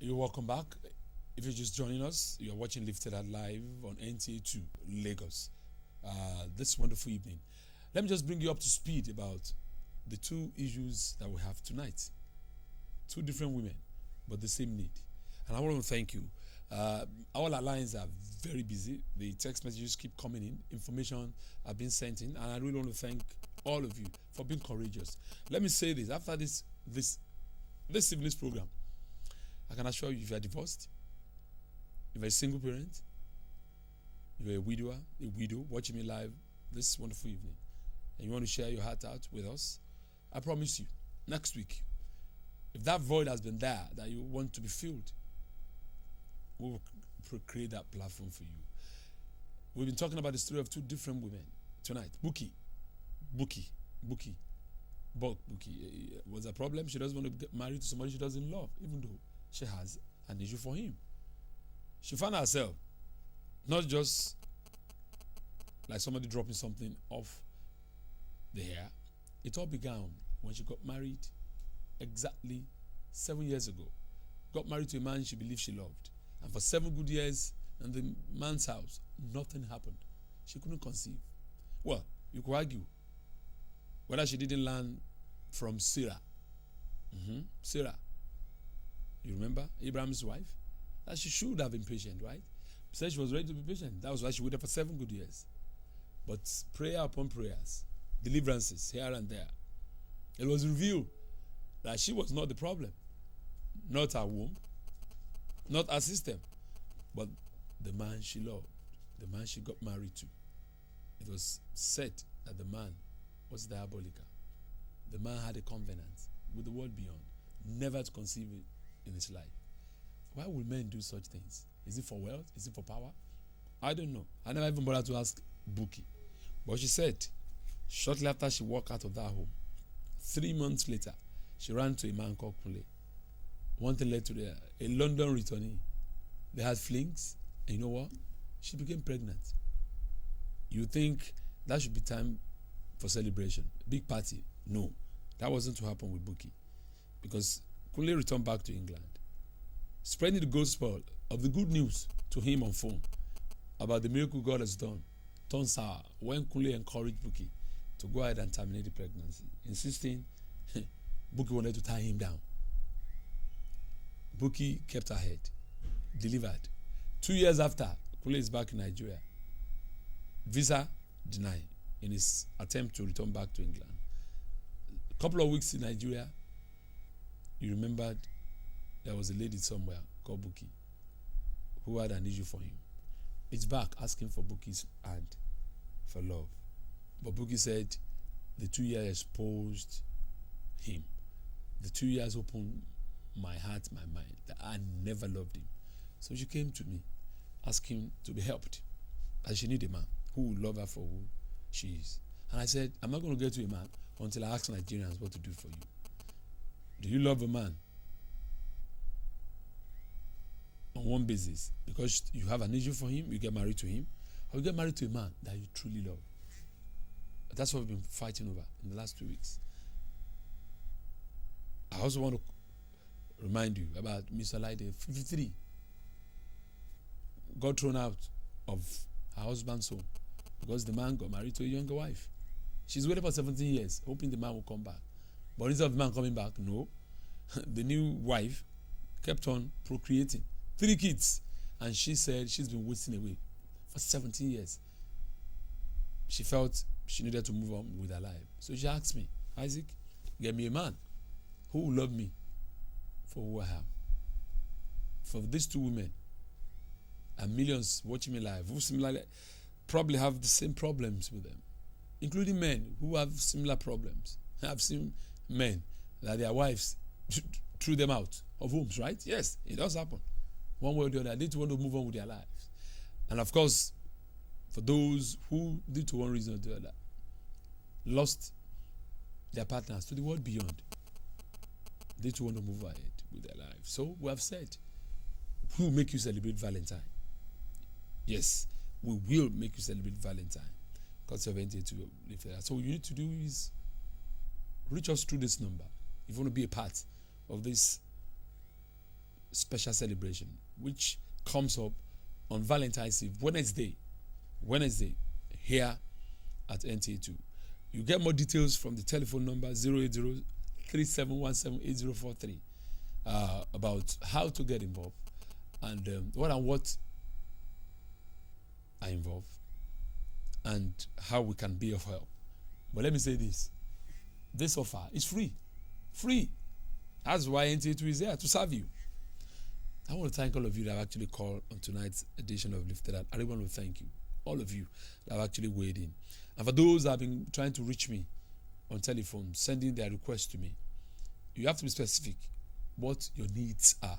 You're welcome back. If you're just joining us, you're watching Lifted Out Live on NTA2 Lagos this wonderful evening. Let me just bring you up to speed about the two issues that we have tonight. Two different women, but the same need. And I want to thank you. All our lines are very busy. The text messages keep coming in. Information are being sent in. And I really want to thank all of you for being courageous. Let me say this. After this evening's program, I can assure you, if you are divorced, if you're a single parent, if you're a widow watching me live this wonderful evening, and you want to share your heart out with us, I promise you, next week, if that void has been there that you want to be filled, we will create that platform for you. We've been talking about the story of two different women tonight. Buki was a problem. She doesn't want to get married to somebody she doesn't love, even though she has an issue for him. She found herself not just like somebody dropping something off the hair. It all began when she got married exactly 7 years ago. Got married to a man she believed she loved. And for 7 good years in the man's house, nothing happened. She couldn't conceive. Well, you could argue whether she didn't learn from Sarah. Sarah. You remember Abraham's wife? That she should have been patient, right? She said she was ready to be patient. That was why she waited for 7 good years. But prayer upon prayers, deliverances here and there, it was revealed that she was not the problem. Not her womb, not her system, but the man she loved, the man she got married to. It was said that the man was diabolical. The man had a covenant with the world beyond, never to conceive it in his life. Why would men do such things? Is it for wealth? Is it for power? I don't know. I never even bothered to ask Buki. But she said, shortly after she walked out of that home, 3 months later, she ran to a man called Kunle. One thing led to a London returnee. They had flings, and you know what? She became pregnant. You think that should be time for celebration, big party? No, that wasn't to happen with Buki, because Kunle returned back to England, spreading the gospel of the good news to him on phone about the miracle God has done. Turned sour when Kunle encouraged Buki to go ahead and terminate the pregnancy, insisting Buki wanted to tie him down. Buki kept her head, delivered. 2 years after, Kunle is back in Nigeria. Visa denied in his attempt to return back to England. A couple of weeks in Nigeria, you remembered there was a lady somewhere called Buki who had an issue for him. It's back asking for Buki's hand for love. But Buki said the 2 years exposed him. The 2 years opened my heart, my mind, that I never loved him. So she came to me, asking to be helped, that she needed a man who would love her for who she is. And I said, I'm not going to get to a man until I ask Nigerians what to do for you. Do you love a man on one basis because you have an issue for him, you get married to him, or you get married to a man that you truly love? That's what we've been fighting over in the last 2 weeks. I also want to remind you about Mr. Laide, 53, got thrown out of her husband's home because the man got married to a younger wife. She's waited for 17 years, hoping the man will come back. But instead of the man coming back, no. The new wife kept on procreating 3 kids. And she said she's been wasting away for 17 years. She felt she needed to move on with her life. So she asked me, Isaac, get me a man who will love me for who I am. For these 2 women, and millions watching me live, who similarly probably have the same problems with them, including men who have similar problems. I've seen men that their wives threw them out of homes, right? Yes, it does happen. One way or the other, they want to move on with their lives. And of course, for those who, due to one reason or the other, lost their partners to the world beyond, they too want to move ahead with their lives. So we have said, we will make you celebrate Valentine. Yes, we will make you celebrate Valentine. Because of NTA to live there. So what you need to do is reach us through this number. If you want to be a part of this special celebration, which comes up on Valentine's Eve, Wednesday, here at NTA2. You get more details from the telephone number 080-3717-8043 about how to get involved and what are involved and how we can be of help. But let me say this offer is free. That's why NTA2 is here, to serve you. I want to thank all of you that have actually called on tonight's edition of Lifted Up. I really want to thank you, all of you that have actually weighed in. And for those that have been trying to reach me on telephone, sending their requests to me, you have to be specific what your needs are.